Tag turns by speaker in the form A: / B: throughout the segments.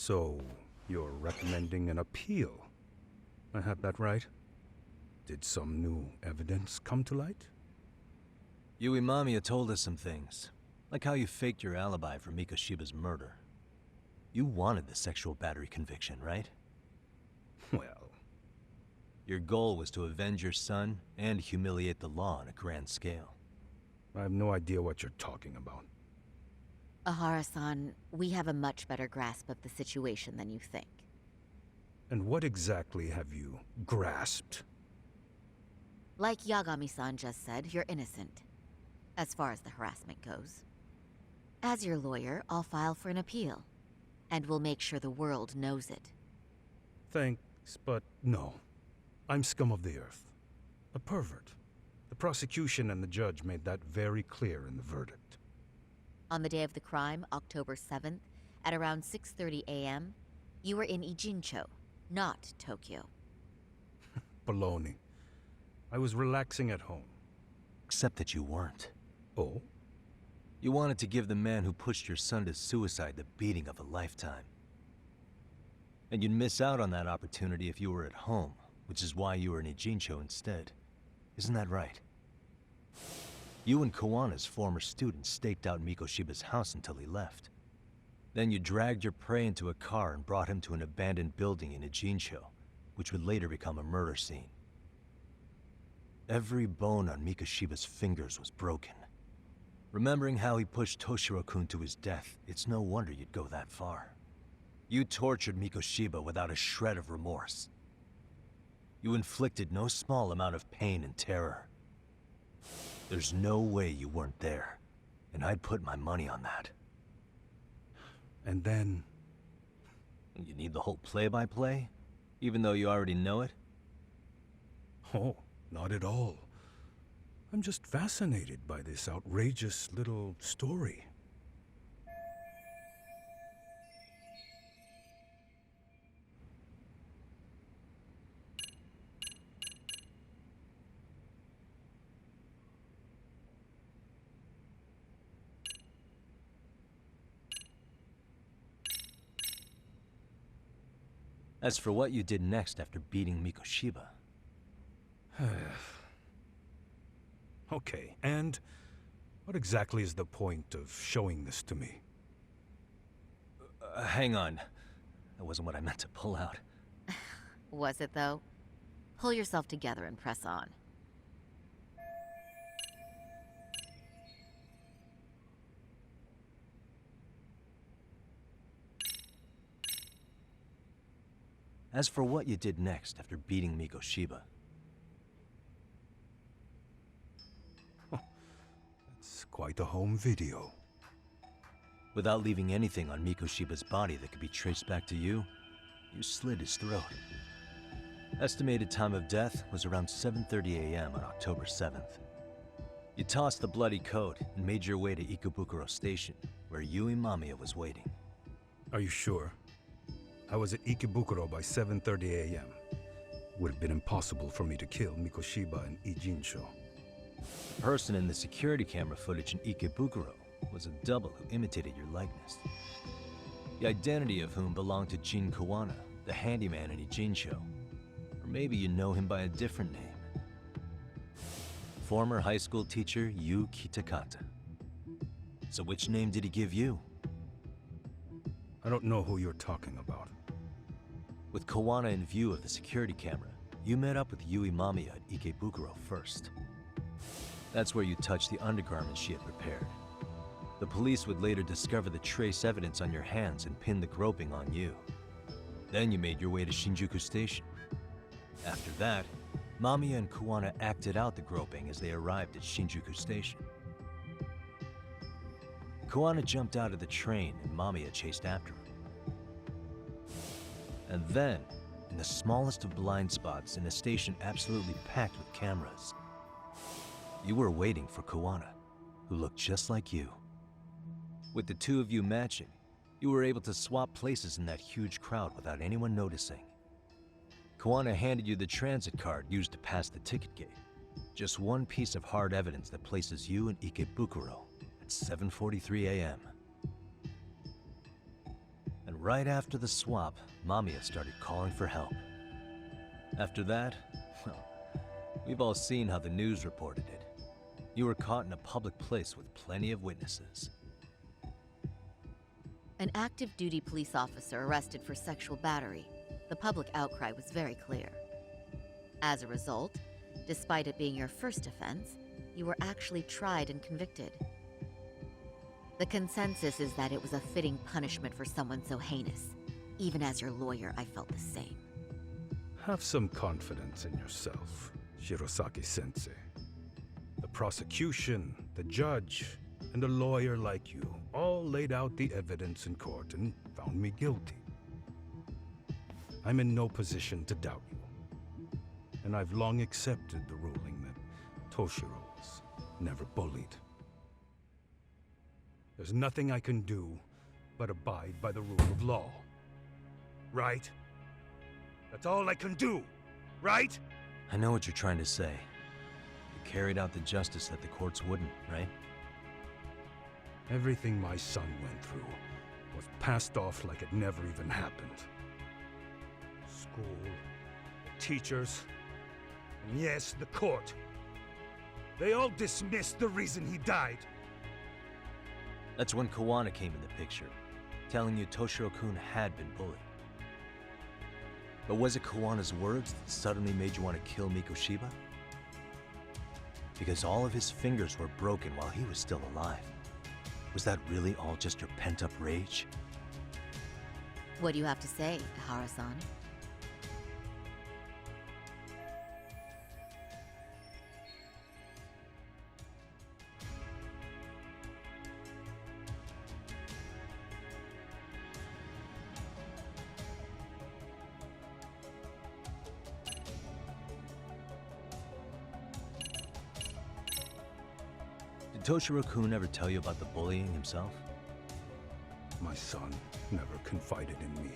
A: So, you're recommending an appeal? I have that right? Did some new evidence come to light?
B: Yui Mamiya told us some things, like how you faked your alibi for Mikoshiba's murder. You wanted the sexual battery conviction, right?
A: Well...
B: Your goal was to avenge your son and humiliate the law on a grand scale.
A: I have no idea what you're talking about.
C: Ahara-san, we have a much better grasp of the situation than you think.
A: And what exactly have you grasped?
C: Like Yagami-san just said, you're innocent, as far as the harassment goes. As your lawyer, I'll file for an appeal, and we'll make sure the world knows it.
A: Thanks, but no. I'm scum of the earth. A pervert. The prosecution and the judge made that very clear in the verdict.
C: On the day of the crime, October 7th, at around 6:30 a.m., you were in Ijincho, not Tokyo.
A: Baloney. I was relaxing at home.
B: Except that you weren't.
A: Oh?
B: You wanted to give the man who pushed your son to suicide the beating of a lifetime. And you'd miss out on that opportunity if you were at home, which is why you were in Ijincho instead. Isn't that right? You and Kawana's former student staked out Mikoshiba's house until he left. Then you dragged your prey into a car and brought him to an abandoned building in Ijincho, which would later become a murder scene. Every bone on Mikoshiba's fingers was broken. Remembering how he pushed Toshiro-kun to his death, it's no wonder you'd go that far. You tortured Mikoshiba without a shred of remorse. You inflicted no small amount of pain and terror. There's no way you weren't there, and I'd put my money on that.
A: And then...
B: You need the whole play-by-play, even though you already know it?
A: Oh, not at all. I'm just fascinated by this outrageous little story.
B: As for what you did next after beating Mikoshiba...
A: Okay, and what exactly is the point of showing this to me?
B: hang on. That wasn't what I meant to pull out.
C: Was it, though? Pull yourself together and press on.
B: As for what you did next after beating Mikoshiba...
A: It's quite a home video.
B: Without leaving anything on Mikoshiba's body that could be traced back to you, you slit his throat. Estimated time of death was around 7:30 a.m. on October 7th. You tossed the bloody coat and made your way to Ikebukuro Station, where Yui Mamiya was waiting.
A: Are you sure? I was at Ikebukuro by 7:30 a.m. Would have been impossible for me to kill Mikoshiba and Ijincho.
B: The person in the security camera footage in Ikebukuro was a double who imitated your likeness. The identity of whom belonged to Jin Kawana, the handyman in Ijincho. Or maybe you know him by a different name. Former high school teacher Yu Kitakata. So which name did he give you?
A: I don't know who you're talking about.
B: With Kawana in view of the security camera, you met up with Yui Mamiya at Ikebukuro first. That's where you touched the undergarments she had prepared. The police would later discover the trace evidence on your hands and pin the groping on you. Then you made your way to Shinjuku Station. After that, Mamiya and Kawana acted out the groping as they arrived at Shinjuku Station. Kawana jumped out of the train and Mamiya chased after him. And then, in the smallest of blind spots in a station absolutely packed with cameras, you were waiting for Kawana, who looked just like you. With the two of you matching, you were able to swap places in that huge crowd without anyone noticing. Kawana handed you the transit card used to pass the ticket gate. Just one piece of hard evidence that places you in Ikebukuro at 7:43 a.m. And Right after the swap, Mamiya started calling for help. After that, well, we've all seen how the news reported it. You were caught in a public place with plenty of witnesses.
C: An active duty police officer arrested for sexual battery. The public outcry was very clear. As a result, despite it being your first offense, you were actually tried and convicted. The consensus is that it was a fitting punishment for someone so heinous. Even as your lawyer, I felt the same.
A: Have some confidence in yourself, Shirosaki-sensei. The prosecution, the judge, and a lawyer like you all laid out the evidence in court and found me guilty. I'm in no position to doubt you. And I've long accepted the ruling that Toshiro was never bullied. There's nothing I can do but abide by the rule of law. Right? That's all I can do, right?
B: I know what you're trying to say. You carried out the justice that the courts wouldn't, right?
A: Everything my son went through was passed off like it never even happened. School, the teachers, and yes, the court. They all dismissed the reason he died.
B: That's when Kawana came in the picture, telling you Toshiro-kun had been bullied. But was it Kawana's words that suddenly made you want to kill Mikoshiba? Because all of his fingers were broken while he was still alive. Was that really all just your pent-up rage?
C: What do you have to say, Ihara-san?
B: Did Toshiro-kun ever tell you about the bullying himself?
A: My son never confided in me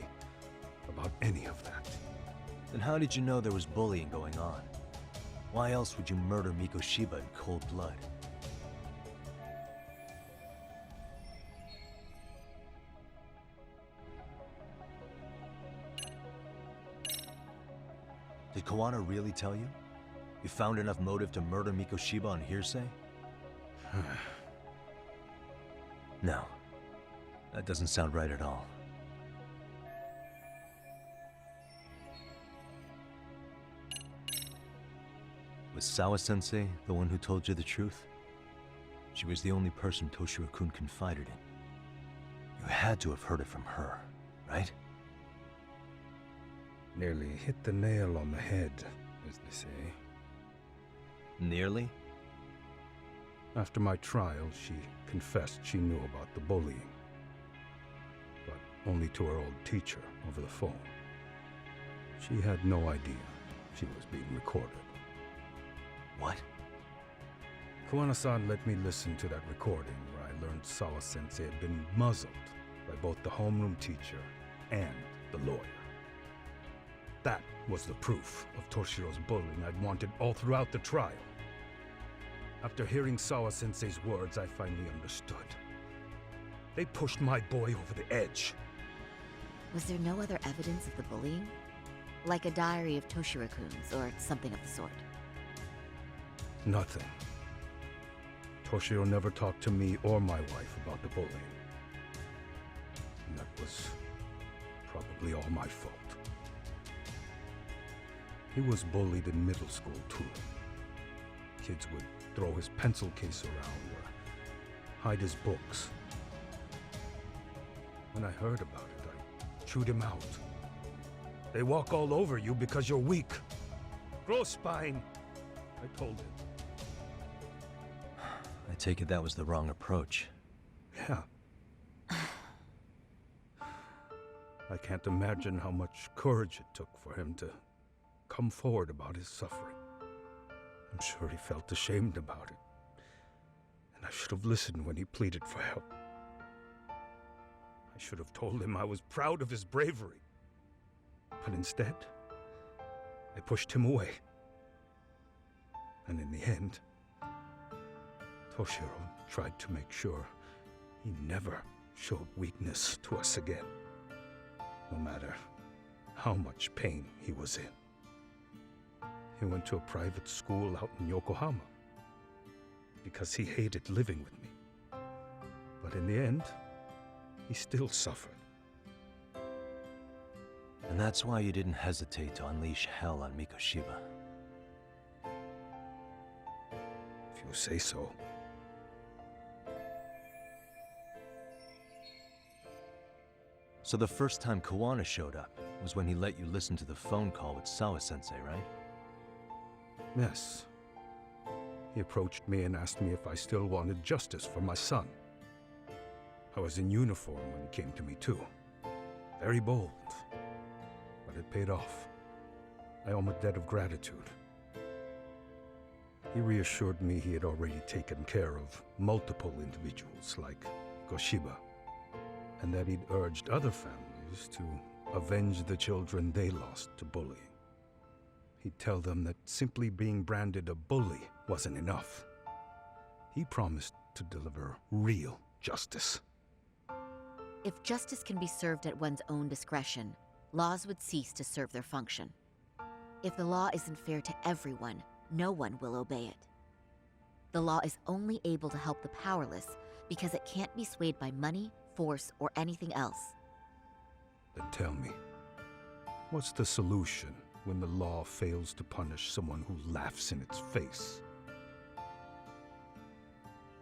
A: about any of that.
B: Then how did you know there was bullying going on? Why else would you murder Mikoshiba in cold blood? Did Kawana really tell you? You found enough motive to murder Mikoshiba on hearsay? No. That doesn't sound right at all. Was Sawa-sensei the one who told you the truth? She was the only person Toshiro-kun confided in. You had to have heard it from her, right?
A: Nearly hit the nail on the head, as they say.
B: Nearly?
A: After my trial, she confessed she knew about the bullying. But only to her old teacher over the phone. She had no idea she was being recorded.
B: What?
A: Kawana-san let me listen to that recording where I learned Sawa-sensei had been muzzled by both the homeroom teacher and the lawyer. That was the proof of Toshiro's bullying I'd wanted all throughout the trial. After hearing Sawa-sensei's words, I finally understood. They pushed my boy over the edge.
C: Was there no other evidence of the bullying? Like a diary of Toshiro-kun's or something of the sort?
A: Nothing. Toshiro never talked to me or my wife about the bullying. And that was probably all my fault. He was bullied in middle school, too. Kids would throw his pencil case around or hide his books. When I heard about it, I chewed him out. They walk all over you because you're weak. Grow spine, I told him.
B: I take it that was the wrong approach.
A: Yeah. I can't imagine how much courage it took for him to come forward about his suffering. I'm sure he felt ashamed about it. And I should have listened when he pleaded for help. I should have told him I was proud of his bravery. But instead, I pushed him away. And in the end, Toshiro tried to make sure he never showed weakness to us again. no matter how much pain he was in. He went to a private school out in Yokohama because he hated living with me. But in the end, he still suffered.
B: And that's why you didn't hesitate to unleash hell on Mikoshiba.
A: If you say so.
B: So the first time Kawana showed up was when he let you listen to the phone call with Sawa-sensei, right?
A: Yes. He approached me and asked me if I still wanted justice for my son. I was in uniform when he came to me too. Very bold. But it paid off. I owe him a debt of gratitude. He reassured me he had already taken care of multiple individuals like Goshiba, and that he'd urged other families to avenge the children they lost to bullying. He'd tell them that simply being branded a bully wasn't enough. He promised to deliver real justice.
C: If justice can be served at one's own discretion, laws would cease to serve their function. If the law isn't fair to everyone, no one will obey it. The law is only able to help the powerless because it can't be swayed by money, force, or anything else.
A: Then tell me, what's the solution when the law fails to punish someone who laughs in its face?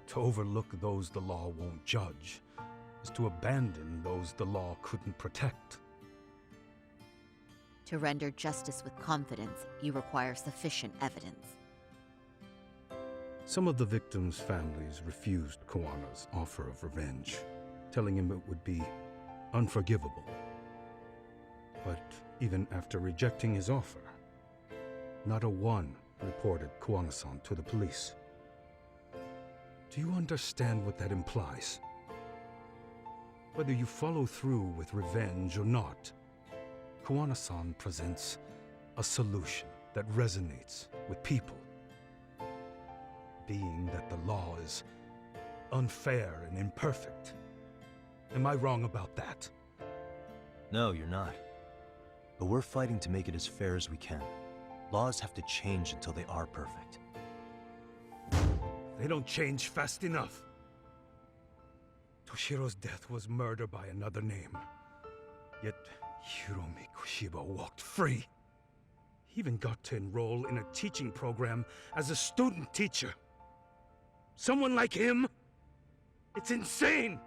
A: To overlook those the law won't judge is to abandon those the law couldn't protect.
C: To render justice with confidence, you require sufficient evidence.
A: Some of the victims' families refused Kawana's offer of revenge, telling him it would be unforgivable. But even after rejecting his offer, not a one reported Kawana-san to the police. Do you understand what that implies? Whether you follow through with revenge or not, Kawana-san presents a solution that resonates with people. Being that the law is unfair and imperfect. Am I wrong about that?
B: No, you're not. But we're fighting to make it as fair as we can. Laws have to change until they are perfect.
A: They don't change fast enough. Toshiro's death was murder by another name. Yet Hiromi Koshiba walked free. He even got to enroll in a teaching program as a student teacher. Someone like him? It's insane!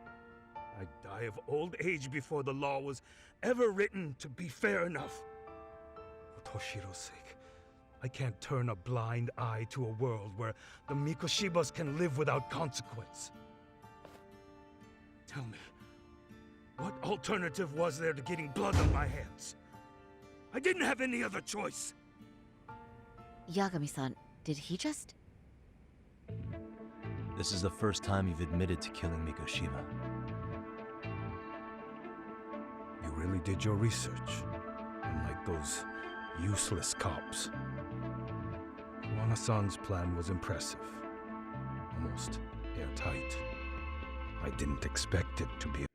A: I'd die of old age before the law was ever written to be fair enough. For Toshiro's sake, I can't turn a blind eye to a world where the Mikoshibas can live without consequence. Tell me, what alternative was there to getting blood on my hands? I didn't have any other choice.
C: Yagami-san, did he just...
B: This is the first time you've admitted to killing Mikoshiba.
A: You really did your research, unlike those useless cops. Kawana-san's plan was impressive, almost airtight. I didn't expect it to be